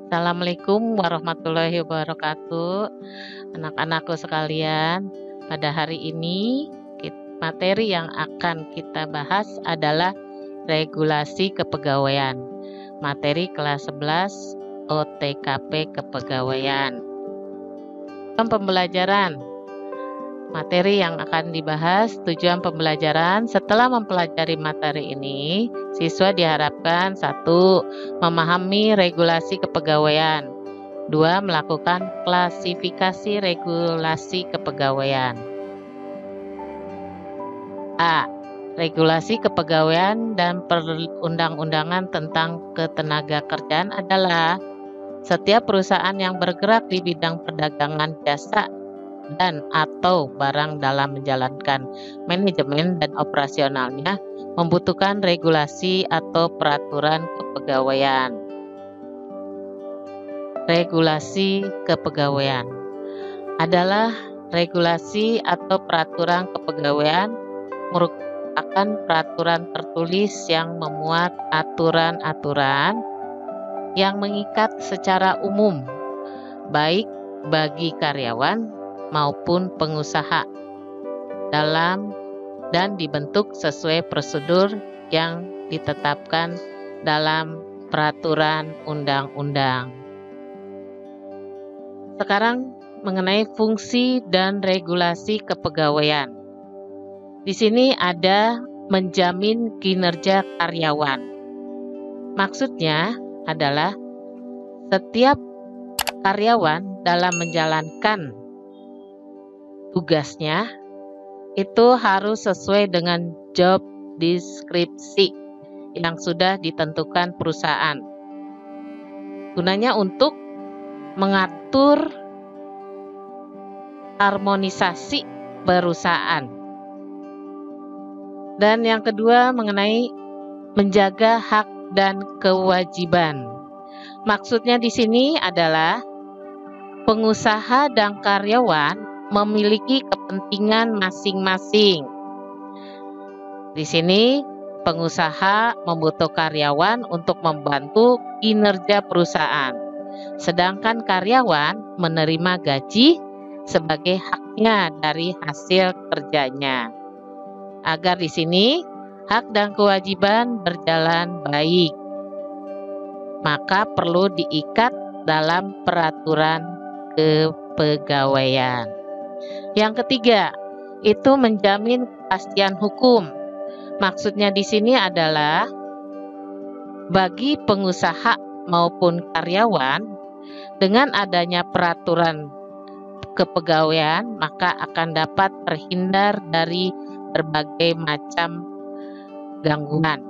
Assalamualaikum warahmatullahi wabarakatuh. Anak-anakku sekalian, pada hari ini materi yang akan kita bahas adalah regulasi kepegawaian. Materi kelas 11 OTKP kepegawaian. Dalam pembelajaran, materi yang akan dibahas, tujuan pembelajaran. Setelah mempelajari materi ini, siswa diharapkan 1. Memahami regulasi kepegawaian. 2. Melakukan klasifikasi regulasi kepegawaian. A. Regulasi kepegawaian dan perundang-undangan tentang ketenagakerjaan adalah setiap perusahaan yang bergerak di bidang perdagangan jasa dan atau barang dalam menjalankan manajemen dan operasionalnya membutuhkan regulasi atau peraturan kepegawaian. Regulasi kepegawaian adalah regulasi atau peraturan kepegawaian merupakan peraturan tertulis yang memuat aturan-aturan yang mengikat secara umum baik bagi karyawan maupun pengusaha dalam dan dibentuk sesuai prosedur yang ditetapkan dalam peraturan undang-undang. Sekarang mengenai fungsi dan regulasi kepegawaian. Di sini ada menjamin kinerja karyawan. Maksudnya adalah setiap karyawan dalam menjalankan tugasnya itu harus sesuai dengan job deskripsi yang sudah ditentukan perusahaan. Gunanya untuk mengatur harmonisasi perusahaan. Dan yang kedua mengenai menjaga hak dan kewajiban. Maksudnya di sini adalah pengusaha dan karyawan memiliki kepentingan masing-masing. Di sini pengusaha membutuhkan karyawan untuk membantu kinerja perusahaan, sedangkan karyawan menerima gaji sebagai haknya dari hasil kerjanya. Agar di sini hak dan kewajiban berjalan baik, maka perlu diikat dalam peraturan kepegawaian. Yang ketiga, itu menjamin kepastian hukum. Maksudnya di sini adalah bagi pengusaha maupun karyawan dengan adanya peraturan kepegawaian maka akan dapat terhindar dari berbagai macam gangguan.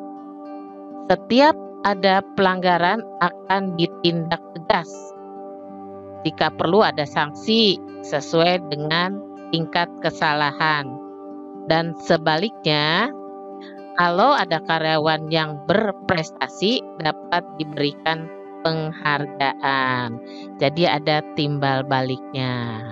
Setiap ada pelanggaran akan ditindak tegas. Jika perlu ada sanksi sesuai dengan tingkat kesalahan. Dan sebaliknya, kalau ada karyawan yang berprestasi dapat diberikan penghargaan. Jadi ada timbal baliknya.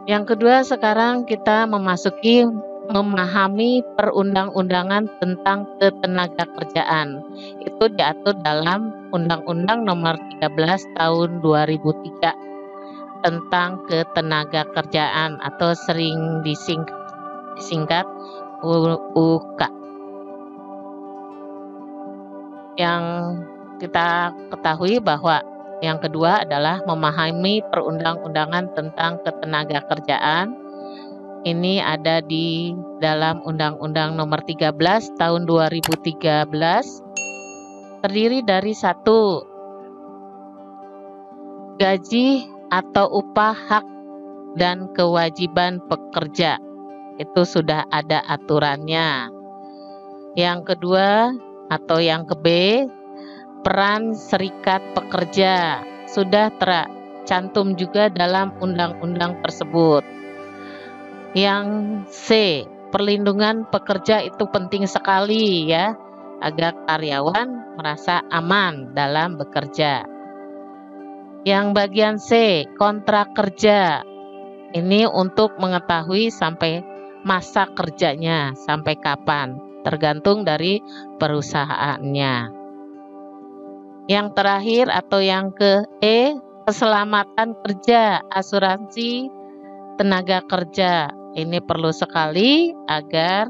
Yang kedua, sekarang kita memahami perundang-undangan tentang ketenagakerjaan. Itu diatur dalam Undang-Undang Nomor 13 Tahun 2003 tentang ketenagakerjaan atau sering disingkat UK. Yang kita ketahui bahwa yang kedua adalah memahami perundang-undangan tentang ketenagakerjaan. Ini ada di dalam Undang-Undang Nomor 13 Tahun 2013. Terdiri dari 1. Gaji atau upah hak dan kewajiban pekerja. Itu sudah ada aturannya. Yang kedua atau yang ke-B, peran serikat pekerja sudah tercantum juga dalam undang-undang tersebut. Yang C, perlindungan pekerja itu penting sekali ya, agar karyawan merasa aman dalam bekerja. Yang bagian C, kontrak kerja. Ini untuk mengetahui sampai masa kerjanya, sampai kapan, tergantung dari perusahaannya. Yang terakhir atau yang ke-E, keselamatan kerja, asuransi tenaga kerja. Ini perlu sekali agar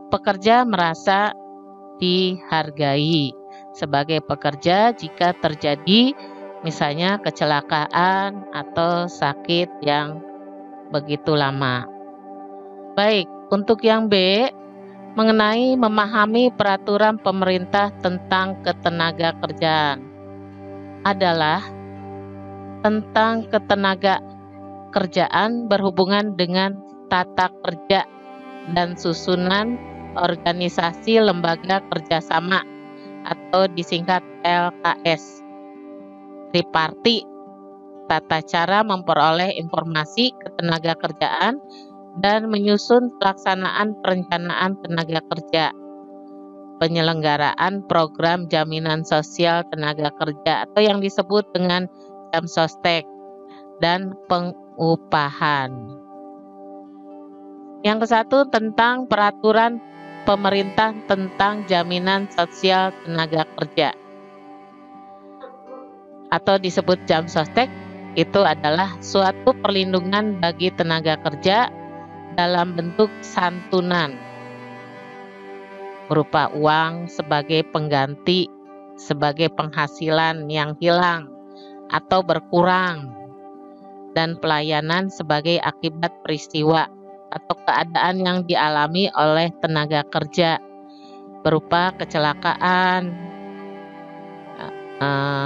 pekerja merasa dihargai sebagai pekerja jika terjadi misalnya kecelakaan atau sakit yang begitu lama. Baik, untuk yang B, mengenai memahami peraturan pemerintah tentang ketenaga kerjaan adalah tentang ketenaga kerjaan berhubungan dengan tata kerja dan susunan organisasi lembaga kerjasama atau disingkat LKS, tripartit, tata cara memperoleh informasi ketenaga kerjaan dan menyusun pelaksanaan perencanaan tenaga kerja, penyelenggaraan program jaminan sosial tenaga kerja atau yang disebut dengan Jamsostek, dan pengupahan. Yang ke-1 tentang peraturan pemerintah tentang jaminan sosial tenaga kerja atau disebut Jamsostek. Itu adalah suatu perlindungan bagi tenaga kerja dalam bentuk santunan berupa uang sebagai pengganti sebagai penghasilan yang hilang atau berkurang, dan pelayanan sebagai akibat peristiwa atau keadaan yang dialami oleh tenaga kerja berupa kecelakaan,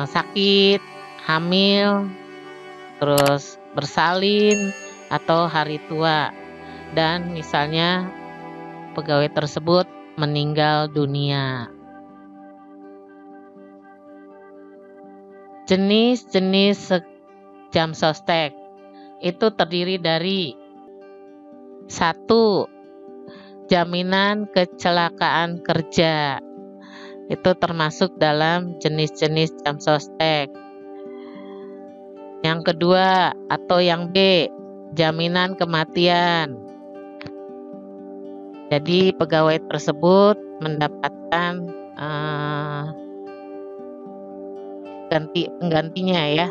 sakit, hamil, terus bersalin atau hari tua, dan misalnya pegawai tersebut meninggal dunia. Jenis-jenis Jamsostek itu terdiri dari 1. Jaminan kecelakaan kerja. Itu termasuk dalam jenis-jenis Jamsostek. Yang kedua atau yang B, jaminan kematian. Jadi pegawai tersebut mendapatkan penggantinya ya.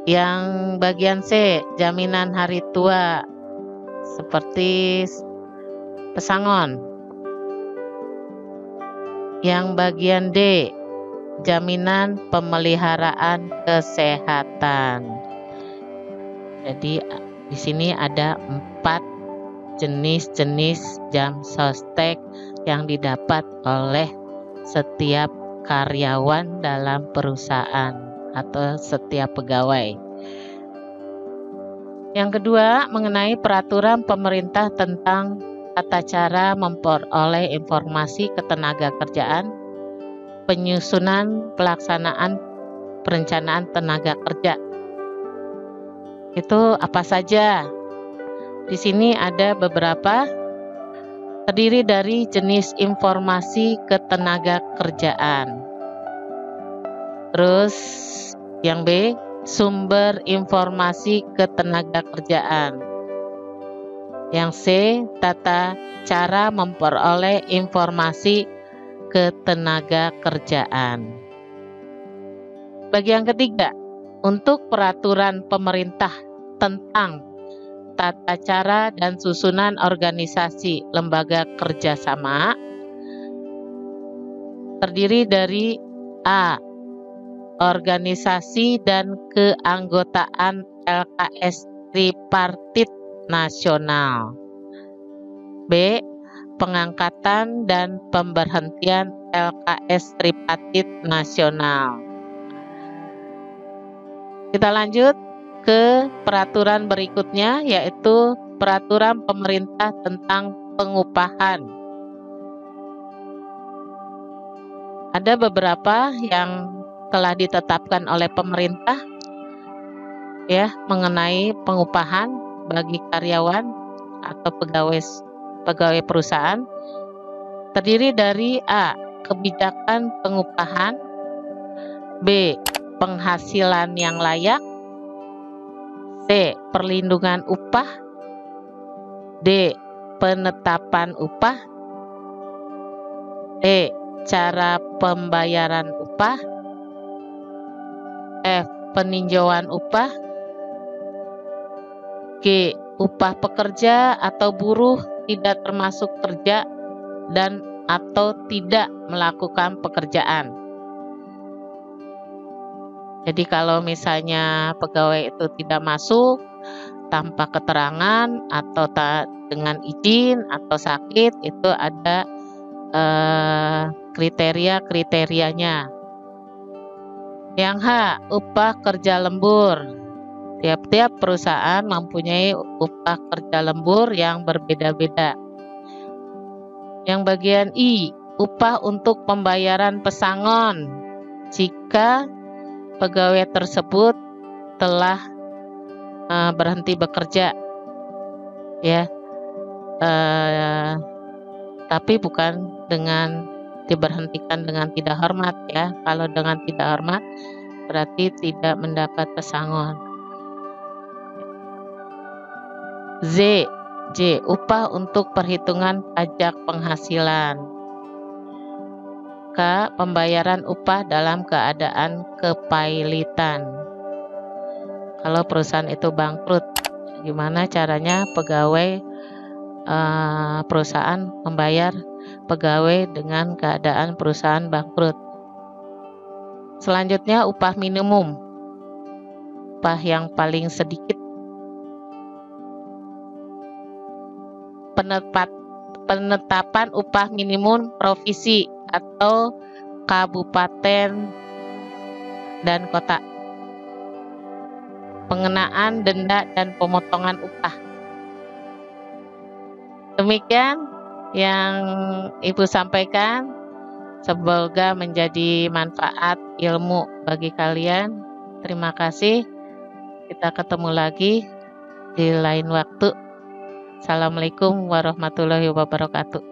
Yang bagian C, jaminan hari tua seperti pesangon. Yang bagian D, jaminan pemeliharaan kesehatan. Jadi di sini ada 4 jenis-jenis Jamsostek yang didapat oleh setiap karyawan dalam perusahaan atau setiap pegawai. Yang kedua, mengenai peraturan pemerintah tentang tata cara memperoleh informasi ketenaga kerjaan, penyusunan pelaksanaan perencanaan tenaga kerja. Itu apa saja? Di sini ada beberapa, terdiri dari jenis informasi ketenaga kerjaan. Terus yang B, sumber informasi ketenaga kerjaan. Yang C, tata cara memperoleh informasi ketenaga kerjaan. Bagi yang ketiga, untuk peraturan pemerintah tentang tata cara dan susunan organisasi lembaga kerjasama, terdiri dari A, organisasi dan keanggotaan LKS tripartit nasional. B, pengangkatan dan pemberhentian LKS tripartit nasional. Kita lanjut ke peraturan berikutnya, yaitu peraturan pemerintah tentang pengupahan. Ada beberapa yang telah ditetapkan oleh pemerintah ya mengenai pengupahan bagi karyawan atau pegawai perusahaan, terdiri dari A, kebijakan pengupahan, B, penghasilan yang layak, C, perlindungan upah, D, penetapan upah, E, cara pembayaran upah. F. Peninjauan upah. G. Upah pekerja atau buruh tidak termasuk kerja dan atau tidak melakukan pekerjaan. Jadi kalau misalnya pegawai itu tidak masuk tanpa keterangan atau dengan izin atau sakit, itu ada kriteria-kriterianya. Yang H. Upah kerja lembur. Tiap-tiap perusahaan mempunyai upah kerja lembur yang berbeda-beda. Yang bagian I. Upah untuk pembayaran pesangon jika pegawai tersebut telah berhenti bekerja, ya, tapi bukan dengan diberhentikan dengan tidak hormat, ya. Kalau dengan tidak hormat berarti tidak mendapat pesangon. Z. Upah untuk perhitungan pajak penghasilan. K. Pembayaran upah dalam keadaan kepailitan. Kalau perusahaan itu bangkrut, gimana caranya perusahaan membayar pegawai dengan keadaan perusahaan bangkrut? Selanjutnya upah minimum, upah yang paling sedikit. Penetapan upah minimum provinsi atau kabupaten dan kota. Pengenaan denda dan pemotongan upah. Demikian yang Ibu sampaikan. Semoga menjadi manfaat ilmu bagi kalian. Terima kasih. Kita ketemu lagi di lain waktu. Assalamualaikum warahmatullahi wabarakatuh.